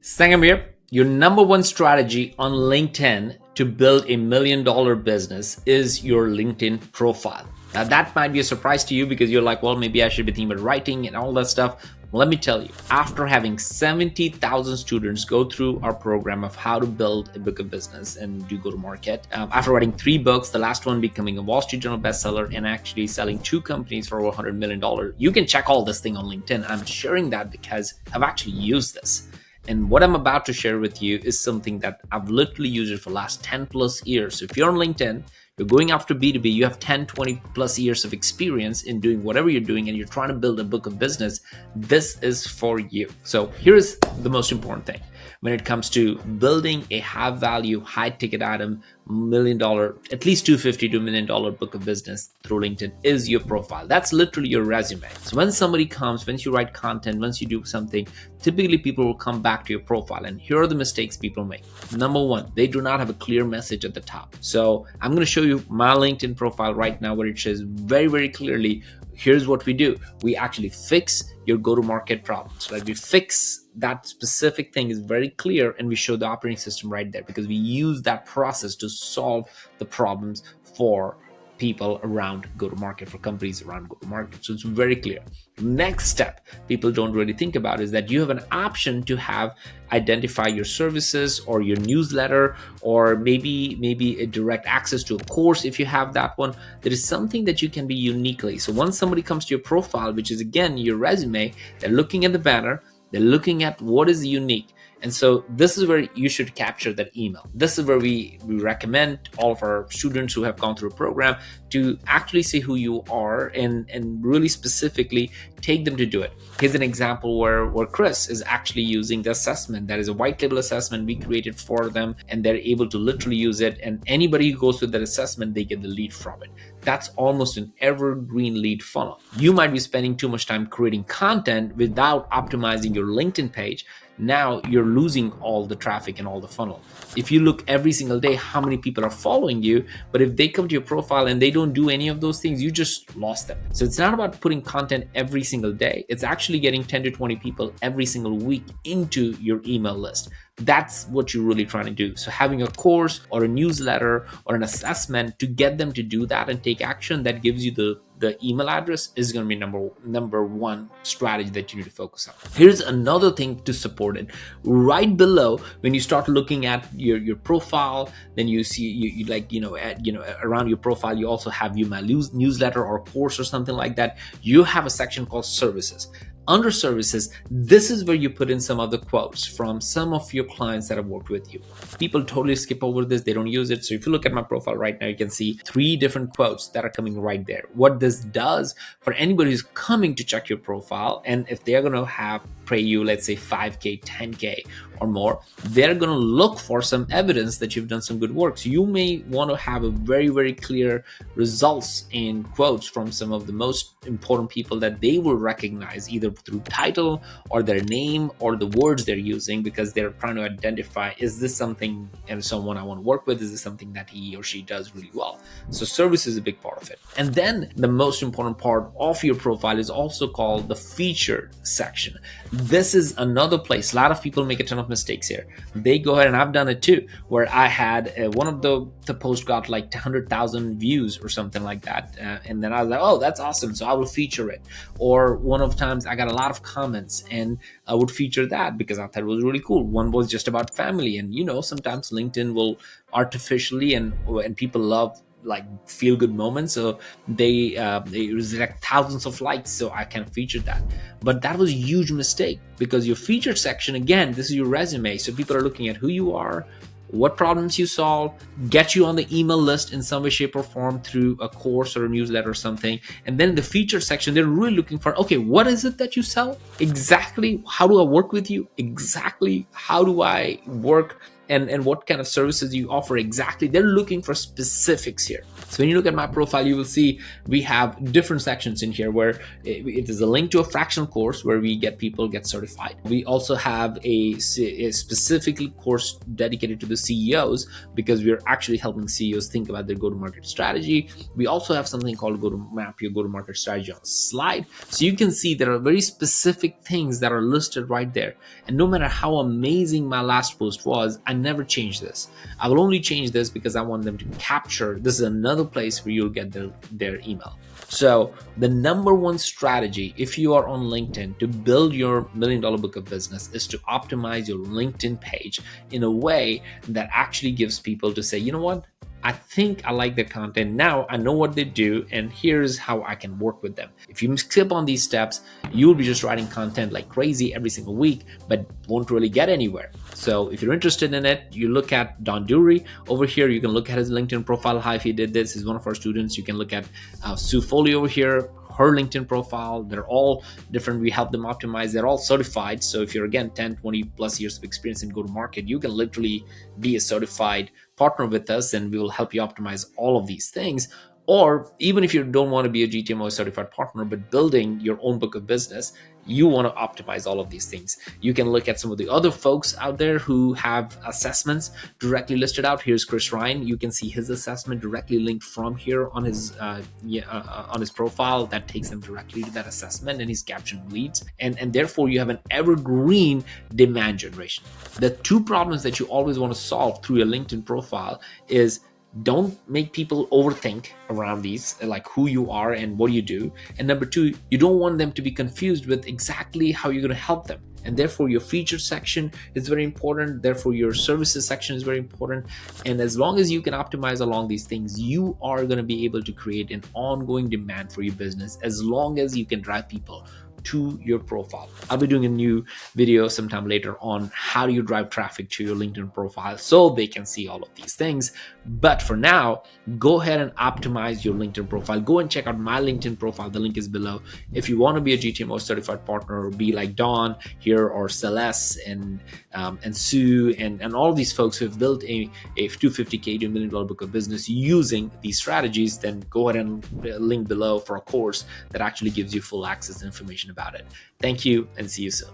Sangram here. Your number one strategy on LinkedIn to build $1 million business is your LinkedIn profile. Now, that might be a surprise to you because you're like, well, maybe I should be thinking about writing and all that stuff. Let me tell you, after having 70,000 students go through our program of how to build a book of business and do go to market, after writing 3 books, the last one becoming a Wall Street Journal bestseller and actually selling 2 companies for over $100 million, you can check all this thing on LinkedIn. I'm sharing that because I've actually used this. And what I'm about to share with you is something that I've literally used it for the last 10 plus years. So if you're on LinkedIn, you're going after B2B, you have 10, 20 plus years of experience in doing whatever you're doing, and you're trying to build a book of business, this is for you. So here's the most important thing. When it comes to building a high value, high ticket item, $1 million, at least $250 to $1 million book of business through LinkedIn is your profile. That's literally your resume. So when somebody comes, once you write content, once you do something, typically people will come back to your profile. And here are the mistakes people make. Number one, they do not have a clear message at the top. So I'm going to show you my LinkedIn profile right now where it says very, very clearly, here's what we do. We actually fix your go-to-market problems, right? We fix that specific thing is very clear, and we show the operating system right there because we use that process to solve the problems for people around go-to-market, for companies around go-to-market. So it's very clear. Next step people don't really think about is that you have an option to have identify your services or your newsletter, or maybe a direct access to a course. If you have that one, there is something that you can be uniquely. So once somebody comes to your profile, which is again your resume, they're looking at the banner, they're looking at what is unique. And so this is where you should capture that email. This is where we recommend all of our students who have gone through a program to actually say who you are and really specifically take them to do it. Here's an example where Chris is actually using the assessment. That is a white label assessment we created for them, and they're able to literally use it. And anybody who goes through that assessment, they get the lead from it. That's almost an evergreen lead funnel. You might be spending too much time creating content without optimizing your LinkedIn page. Now you're losing all the traffic and all the funnel. If you look every single day how many people are following you, but if they come to your profile and they don't do any of those things, you just lost them. So it's not about putting content every single day. It's actually getting 10 to 20 people every single week into your email list. That's what you're really trying to do. So having a course or a newsletter or an assessment to get them to do that and take action, that gives you the email address is going to be number one strategy that you need to focus on. Here's another thing to support it. Right below, when you start looking at your profile, then you see you around your profile, you also have my newsletter or course or something like that. You have a section called services. Under services, this is where you put in some of the quotes from some of your clients that have worked with you. People totally skip over this. They don't use it. So if you look at my profile right now, you can see 3 different quotes that are coming right there. What this does for anybody who's coming to check your profile, and if they're going to pay you, let's say 5K, 10K or more, they're going to look for some evidence that you've done some good work. So you may want to have a very, very clear results in quotes from some of the most important people that they will recognize either through title or their name or the words they're using, because they're trying to identify, is this something and someone I want to work with? Is this something that he or she does really well? So service is a big part of it. And then the most important part of your profile is also called the featured section. This is another place. A lot of people make a ton of mistakes here. They go ahead, and I've done it too, where I had one of the posts got like 100,000 views or something like that. And then I was like, oh, that's awesome. So I will feature it. Or one of times I got a lot of comments and I would feature that because I thought it was really cool. One was just about family. And sometimes LinkedIn will artificially, and people love like feel good moments, so they resurrect thousands of likes, so I can feature that. But that was a huge mistake, because your featured section, again, this is your resume, so people are looking at who you are, what problems you solve, get you on the email list in some way, shape, or form through a course or a newsletter or something. And then the featured section, they're really looking for, okay, what is it that you sell? Exactly how do I work with you? Exactly how do I work and what kind of services you offer exactly. They're looking for specifics here. So when you look at my profile, you will see we have different sections in here where it is a link to a fractional course where we get people get certified. We also have a specifically course dedicated to the CEOs, because we're actually helping CEOs think about their go-to-market strategy. We also have something called go to map your go-to-market strategy on a slide. So you can see there are very specific things that are listed right there. And no matter how amazing my last post was, I never change this. I will only change this because I want them to capture. This is another place where you'll get their email. So the number one strategy, if you are on LinkedIn, to build your $1 million book of business is to optimize your LinkedIn page in a way that actually gives people to say, you know what? I think I like their content. Now I know what they do, and here's how I can work with them. If you skip on these steps, you'll be just writing content like crazy every single week, but won't really get anywhere. So if you're interested in it, you look at Don Dury over here. You can look at his LinkedIn profile, how he did this. He's one of our students. You can look at Sue Foley over here, her LinkedIn profile. They're all different. We help them optimize. They're all certified. So if you're, again, 10, 20 plus years of experience in go-to-market, you can literally be a certified partner with us, and we will help you optimize all of these things. Or even if you don't want to be a GTMO certified partner, but building your own book of business, you want to optimize all of these things. You can look at some of the other folks out there who have assessments directly listed out. Here's Chris Ryan. You can see his assessment directly linked from here on his profile. That takes them directly to that assessment, and he's capturing leads. And therefore, you have an evergreen demand generation. The two problems that you always want to solve through your LinkedIn profile is, don't make people overthink around these, like who you are and what you do. And number two, you don't want them to be confused with exactly how you're going to help them. And therefore, your feature section is very important. Therefore, your services section is very important. And as long as you can optimize along these things, you are going to be able to create an ongoing demand for your business, as long as you can drive people to your profile. I'll be doing a new video sometime later on how do you drive traffic to your LinkedIn profile so they can see all of these things. But for now, go ahead and optimize your LinkedIn profile. Go and check out my LinkedIn profile. The link is below. If you want to be a GTMO certified partner, or be like Don here, or Celeste and Sue and all of these folks who have built a $250K to $1 million book of business using these strategies, then go ahead and link below for a course that actually gives you full access and information about it. Thank you, and see you soon.